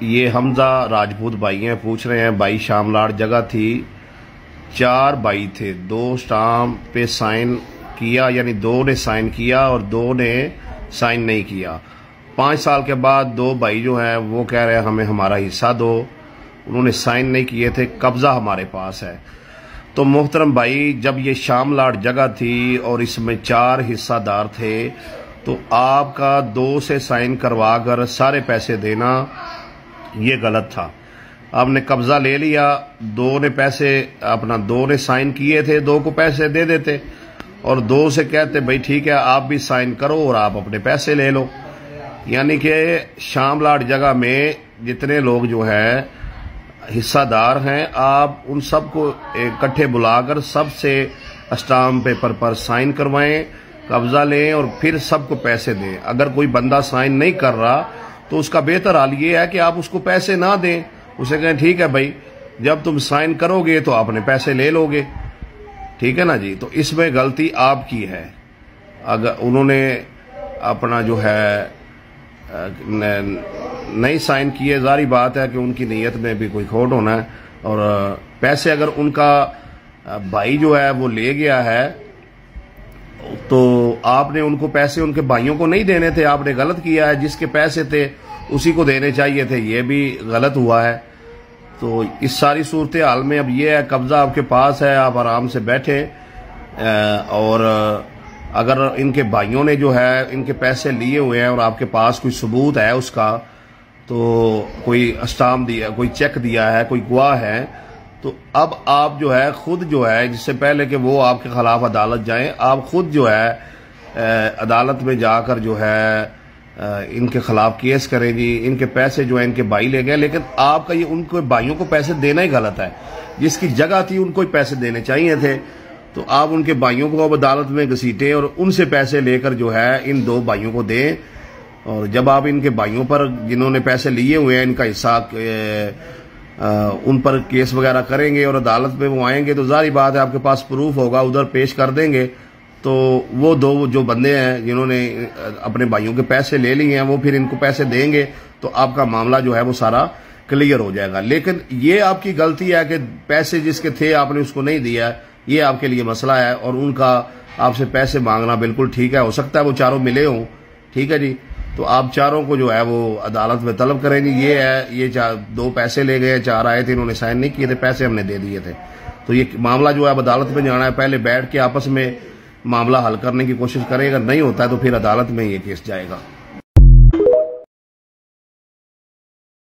ये हमजा राजपूत भाई हैं, पूछ रहे हैं भाई शामलाट जगह थी, 4 भाई थे, 2 स्टाम्प पे साइन किया, यानी 2 ने साइन किया और 2 ने साइन नहीं किया। 5 साल के बाद 2 भाई जो हैं वो कह रहे हैं हमें हमारा हिस्सा दो, उन्होंने साइन नहीं किए थे, कब्जा हमारे पास है। तो मोहतरम भाई, जब ये शामलाट जगह थी और इसमें 4 हिस्सादार थे, तो आपका 2 से साइन करवा कर सारे पैसे देना ये गलत था। आपने कब्जा ले लिया, 2 ने पैसे अपना 2 ने साइन किए थे, 2 को पैसे दे देते और 2 से कहते भाई ठीक है आप भी साइन करो और आप अपने पैसे ले लो। यानी कि शामलाट जगह में जितने लोग जो है हिस्सादार हैं, आप उन सबको इकट्ठे बुलाकर सबसे स्टाम्प पेपर पर साइन करवाएं, कब्जा लें और फिर सबको पैसे दें। अगर कोई बंदा साइन नहीं कर रहा तो उसका बेहतर हाल ये है कि आप उसको पैसे ना दें, उसे कहें ठीक है भाई जब तुम साइन करोगे तो अपने पैसे ले लोगे, ठीक है ना जी। तो इसमें गलती आपकी है। अगर उन्होंने अपना जो है नहीं साइन किए, जारी बात है कि उनकी नीयत में भी कोई खोट होना है। और पैसे अगर उनका भाई जो है वो ले गया है तो आपने उनको पैसे उनके भाइयों को नहीं देने थे, आपने गलत किया है। जिसके पैसे थे उसी को देने चाहिए थे, ये भी गलत हुआ है। तो इस सारी सूरत हाल में अब ये है, कब्जा आपके पास है, आप आराम से बैठे। और अगर इनके भाइयों ने जो है इनके पैसे लिए हुए हैं और आपके पास कोई सबूत है उसका, तो कोई स्टाम्प दिया, कोई चेक दिया है, कोई गवाह है, तो अब आप जो है खुद जो है, जिससे पहले कि वो आपके खिलाफ अदालत जाएं, आप खुद जो है अदालत में जाकर जो है इनके खिलाफ केस करें जी। इनके पैसे जो है इनके भाई ले गए, लेकिन आपका ये उनको भाइयों को पैसे देना ही गलत है। जिसकी जगह थी उनको ही पैसे देने चाहिए थे, तो आप उनके भाइयों को अब अदालत में घसीटें और उनसे पैसे लेकर जो है इन 2 भाइयों को दें। और जब आप इनके भाइयों पर जिन्होंने पैसे लिए हुए हैं इनका हिस्सा उन पर केस वगैरह करेंगे और अदालत में वो आएंगे, तो जारी बात है आपके पास प्रूफ होगा, उधर पेश कर देंगे। तो वो 2 जो बंदे हैं जिन्होंने अपने भाइयों के पैसे ले लिए हैं वो फिर इनको पैसे देंगे, तो आपका मामला जो है वो सारा क्लियर हो जाएगा। लेकिन ये आपकी गलती है कि पैसे जिसके थे आपने उसको नहीं दिया, ये आपके लिए मसला है। और उनका आपसे पैसे मांगना बिल्कुल ठीक है, हो सकता है वो चारों मिले हों, ठीक है जी। तो आप चारों को जो है वो अदालत में तलब करेंगे। ये है, ये 2 पैसे ले गए, 4 आए थे, इन्होंने साइन नहीं किए थे, पैसे हमने दे दिए थे। तो ये मामला जो है अब अदालत में जाना है, पहले बैठ के आपस में मामला हल करने की कोशिश करें। अगर नहीं होता है तो फिर अदालत में ये केस जाएगा।